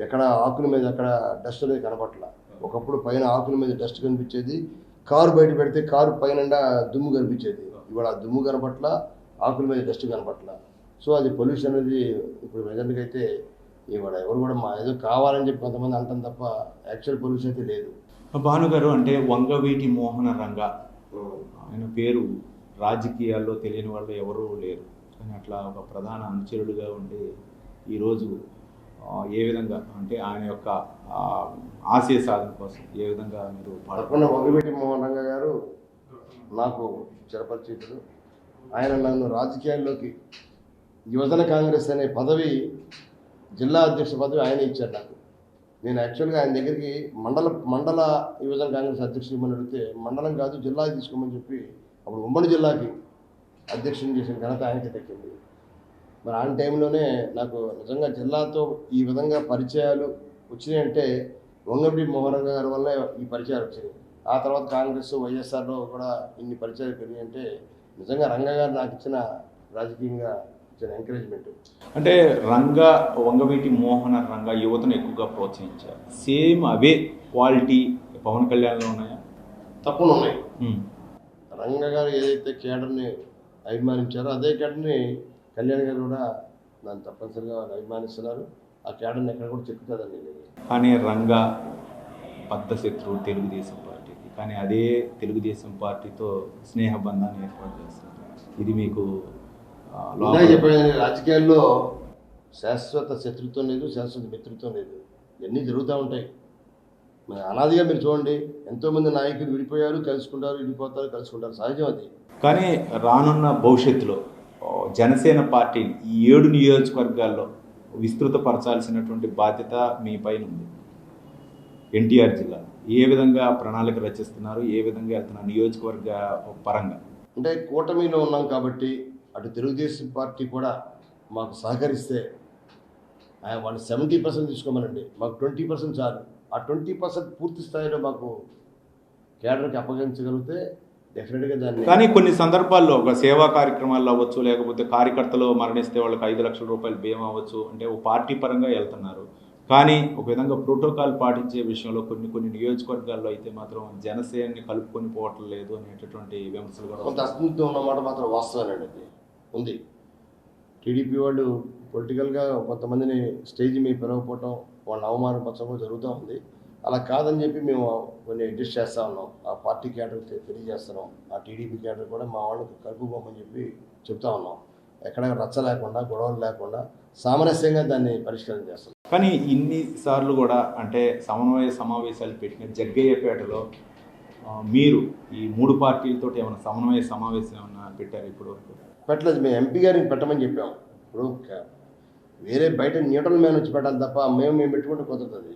ఎక్కడ ఆకుల మీద ఎక్కడ డస్ట్ అనేది కనపట్ల. ఒకప్పుడు పైన ఆకుల మీద డస్ట్ కనిపించేది, కారు బయట పెడితే కారు పైన దుమ్ము కనిపించేది. ఇవాళ ఆ దుమ్ము కనపట్ల, ఆకుల మీద డస్ట్ కనపట్ల. సో అది పొల్యూషన్ అనేది ఇప్పుడు ప్రజెంట్గా అయితే ఇవాళ ఎవరు కూడా ఏదో కావాలని చెప్పి కొంతమంది అంటాం తప్ప యాక్చువల్ పొల్యూషన్ అయితే లేదు. భానుగారు, అంటే వంగవీటి మోహన రంగ ఆయన పేరు రాజకీయాల్లో తెలియని వాళ్ళు ఎవరూ లేరు. కానీ అట్లా ఒక ప్రధాన అనుచరుడుగా ఉండి ఈరోజు ఏ విధంగా అంటే ఆయన యొక్క ఆశయ సాధన కోసం ఏ విధంగా మీరు వంగవీటి మోహన రంగ గారు నాకు చిరపరిచితుడు. ఆయన నన్ను రాజకీయాల్లోకి యువజన కాంగ్రెస్ అనే పదవి, జిల్లా అధ్యక్ష పదవి ఆయన ఇచ్చారు నాకు. నేను యాక్చువల్గా ఆయన దగ్గరికి మండల యువజన కాంగ్రెస్ అధ్యక్షుడు ఇవ్వమని అడిగితే, మండలం కాదు జిల్లాకి తీసుకోమని చెప్పి అప్పుడు ఉమ్మడి జిల్లాకి అధ్యక్షుని చేసిన ఘనత ఆయనకి దక్కింది. మరి ఆ టైంలోనే నాకు నిజంగా జిల్లాతో ఈ విధంగా పరిచయాలు వచ్చినాయంటే వంగవీటి మోహన్ గారి వల్ల ఈ పరిచయాలు వచ్చినాయి. ఆ తర్వాత కాంగ్రెస్ వైఎస్ఆర్లో కూడా ఇన్ని పరిచయాలు పెరిగాయంటే నిజంగా రంగా గారు నాకు ఇచ్చిన రాజకీయంగా ఇచ్చిన ఎంకరేజ్మెంట్. అంటే వంగవీటి మోహన రంగా యువతను ఎక్కువగా ప్రోత్సహించారు. సేమ్ అవే క్వాలిటీ పవన్ కళ్యాణ్లో ఉన్నాయా? తప్పకుండా ఉన్నాయి. రంగా గారు ఏదైతే కేడర్ని అభిమానించారో అదే కేడర్ని కళ్యాణ్ గారు కూడా దాన్ని తప్పనిసరిగా అభిమానిస్తున్నారు. ఆ కేడర్ని ఎక్కడ కూడా చెక్కుతుందండి. కానీ రంగా బద్ధశత్రువు తెలుగుదేశం పార్టీకి, కానీ అదే తెలుగుదేశం పార్టీతో స్నేహబంధాన్ని ఏర్పాటు చేస్తున్నారు. ఇది మీకు చెప్పాను, రాజకీయాల్లో శాశ్వత శత్రుత్వం లేదు, శాశ్వత మిత్రుత్వం లేదు. ఇవన్నీ జరుగుతూ ఉంటాయి. అనాదిగా మీరు చూడండి, ఎంతోమంది నాయకులు విడిపోయారు, కలుసుకుంటారు, విడిపోతారు, కలుసుకుంటారు, సహజం అది. కానీ రానున్న భవిష్యత్తులో జనసేన పార్టీని ఈ 7 నియోజకవర్గాల్లో విస్తృతపరచాల్సినటువంటి బాధ్యత మీ పైన ఉంది. ఎన్టీఆర్ జిల్లా ఏ విధంగా ప్రణాళిక రచిస్తున్నారు, ఏ విధంగా వెళ్తున్నారు నియోజకవర్గ పరంగా? అంటే కూటమిలో ఉన్నాం కాబట్టి అటు తెలుగుదేశం పార్టీ కూడా మాకు సహకరిస్తే వాళ్ళు 70% తీసుకోమనండి, మాకు 20% చాలు. ఆ 20% పూర్తి స్థాయిలో మాకు కేడర్కి అప్పగించగలిగితే డెఫినెట్గా దాన్ని. కానీ కొన్ని సందర్భాల్లో ఒక సేవా కార్యక్రమాల్లో అవ్వచ్చు, లేకపోతే కార్యకర్తలు మరణిస్తే వాళ్ళకి 5 లక్షల రూపాయలు బీమా అవ్వచ్చు, అంటే ఒక పార్టీ పరంగా వెళ్తున్నారు. కానీ ఒక విధంగా ప్రోటోకాల్ పాటించే విషయంలో కొన్ని నియోజకవర్గాల్లో అయితే మాత్రం జనసేనని కలుపుకొని పోవటం లేదు అనేటటువంటి విమర్శలు కూడా కొంత అస్తిత్వం ఉన్నమాట మాత్రం వాస్తవానండి ఉంది. టీడీపీ వాళ్ళు పొలిటికల్గా కొంతమందిని స్టేజ్ మీద పిలవకపోవటం, వాళ్ళని అవమానపరచడం కూడా జరుగుతూ ఉంది. అలా కాదని చెప్పి మేము కొన్ని అడ్జస్ట్ చేస్తూ ఉన్నాం. ఆ పార్టీ క్యాడర్ తెలియజేస్తున్నాం. ఆ టీడీపీ క్యాడర్ కూడా మా వాళ్ళకి కలుపుకోమని చెప్పి చెప్తా ఉన్నాం. ఎక్కడ రచ్చ లేకుండా, గొడవలు లేకుండా సామరస్యంగా దాన్ని పరిష్కారం చేస్తాం. కానీ ఇన్నిసార్లు కూడా అంటే సమన్వయ సమావేశాలు పెట్టిన జగ్గయ్యపేటలో మీరు ఈ 3 పార్టీలతో ఏమైనా సమన్వయ సమావేశం ఏమైనా పెట్టారు ఇప్పుడు వరకు? పెట్టలేదు. మేము ఎంపీ గారికి పెట్టమని చెప్పాం. ఇప్పుడు వేరే బయట న్యూట్రల్ మ్యాన్ వచ్చి పెట్టాలి తప్ప మేము పెట్టుకుంటే కుదరదు.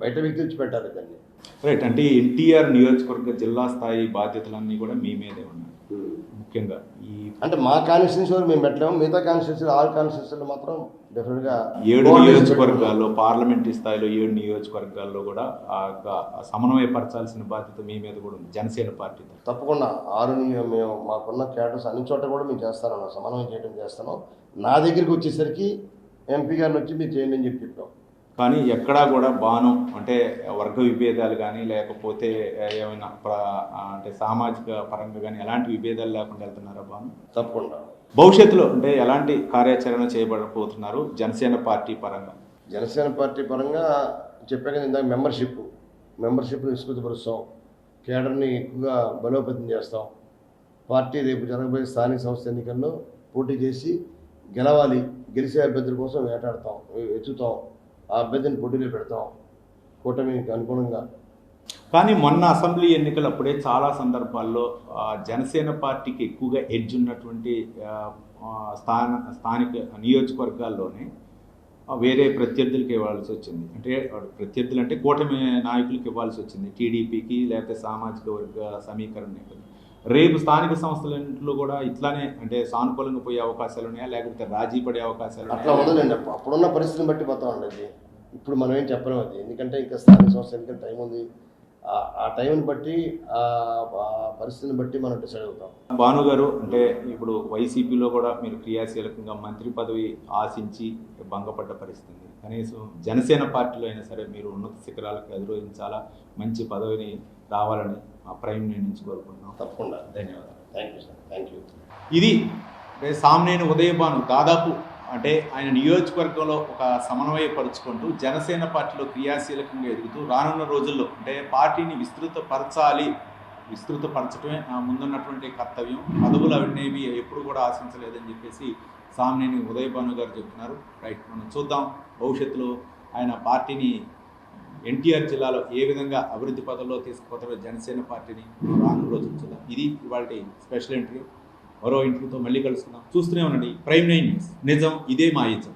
బయట వ్యక్తి వచ్చి పెట్టాలి దాన్ని. రైట్. అంటే ఎన్టీఆర్ నియోజకవర్గ జిల్లా స్థాయి బాధ్యతలన్నీ కూడా మీ మీదే ఉన్నాయి. ముఖ్యంగా ఈ అంటే మా కాన్స్టిట్యూన్సీ వరకు మేము పెట్టలేము. మిగతా కాన్స్టిట్యూన్సీ 6 కాన్స్టిట్యూన్సీలు మాత్రం డెఫినెట్గా 7 నియోజకవర్గాల్లో పార్లమెంటరీ స్థాయిలో 7 నియోజకవర్గాల్లో కూడా సమన్వయపరచాల్సిన బాధ్యత మీ మీద కూడా ఉంది జనసేన పార్టీ. తప్పకుండా 6 మేము మాకున్న క్యాడర్స్ అన్ని చోట్ల కూడా మేము చేస్తాను, సమన్వయం చేయడం చేస్తాను. నా దగ్గరికి వచ్చేసరికి ఎంపీ గారిని వచ్చి మీరు చేయండి అని చెప్పి చెప్పాం. కానీ ఎక్కడా కూడా బాను అంటే వర్గ విభేదాలు కానీ లేకపోతే ఏమైనా అంటే సామాజిక పరంగా కానీ ఎలాంటి విభేదాలు లేకుండా వెళ్తున్నారా బాను? తప్పకుండా. భవిష్యత్తులో అంటే ఎలాంటి కార్యాచరణ చేయబడబోతున్నారు జనసేన పార్టీ పరంగా? జనసేన పార్టీ పరంగా చెప్పాక ఇందాక మెంబర్షిప్ని విస్తృతపరుస్తాం, కేడర్ని ఎక్కువగా బలోపేతం చేస్తాం. పార్టీ రేపు జరగబోయే స్థానిక సంస్థ ఎన్నికల్లో పోటీ చేసి గెలవాలి, గెలిచే అభ్యర్థుల కోసం వెతుకుతాం, ఆ అభ్యర్థిని పోటీలో పెడతాం కూటమికి అనుగుణంగా. కానీ మొన్న అసెంబ్లీ ఎన్నికలప్పుడే చాలా సందర్భాల్లో జనసేన పార్టీకి ఎక్కువగా ఎడ్జ్ ఉన్నటువంటి స్థానిక నియోజకవర్గాల్లోనే వేరే ప్రత్యర్థులకు ఇవ్వాల్సి వచ్చింది. అంటే ప్రత్యర్థులు అంటే కూటమి నాయకులకు ఇవ్వాల్సి వచ్చింది, టీడీపీకి లేకపోతే సామాజిక వర్గ సమీకరణ. రేపు స్థానిక సంస్థలన్నింటిలో కూడా ఇట్లానే అంటే సానుకూలంగా పోయే అవకాశాలు ఉన్నాయా, లేకపోతే రాజీ పడే అవకాశాలు? అట్లా ఉండదండి. అప్పుడున్న పరిస్థితిని బట్టి పోతామండి. అది ఇప్పుడు మనం ఏం చెప్పలేము అది, ఎందుకంటే ఇంకా స్థానిక సంస్థ ఎన్నికల టైం ఉంది. ఆ టైంని బట్టి ఆ పరిస్థితిని బట్టి మనం డిసైడ్ అవుతాం. భాను గారు, అంటే ఇప్పుడు వైసీపీలో కూడా మీరు క్రియాశీలకంగా మంత్రి పదవి ఆశించి భంగపడ్డ పరిస్థితి. కనీసం జనసేన పార్టీలో అయినా సరే మీరు ఉన్నత శిఖరాలకు అధిరోహించాలా, మంచి పదవిని రావాలని మా ప్రైమ్ నుంచి కోరుకుంటున్నాం. తప్పకుండా. ధన్యవాదాలు. Thank you sir. Thank you. ఇది సామ్నేని ఉదయభాను దాదాపు అంటే ఆయన నియోజకవర్గంలో ఒక సమన్వయపరుచుకుంటూ జనసేన పార్టీలో క్రియాశీలకంగా ఎదుగుతూ రానున్న రోజుల్లో అంటే పార్టీని విస్తృతపరచడమే ముందున్నటువంటి కర్తవ్యం. పదవులు అవన్నీ ఎప్పుడు కూడా ఆశించలేదని చెప్పేసి సామ్నేని ఉదయభాను గారు చెప్తున్నారు. రైట్, మనం చూద్దాం భవిష్యత్తులో ఆయన పార్టీని ఎన్టీఆర్ జిల్లాలో ఏ విధంగా అభివృద్ధి పదంలో తీసుకుపోతారో జనసేన పార్టీని రానున్న రోజులు చూద్దాం. ఇది ఇవాళ స్పెషల్ ఇంటర్వ్యూ. మరో ఇంట్లోతో మళ్ళీ కలుసుకుందాం. చూస్తూనే ఉండండి ప్రైమ్ 9 న్యూస్. నిజం ఇదే మా ఇజం.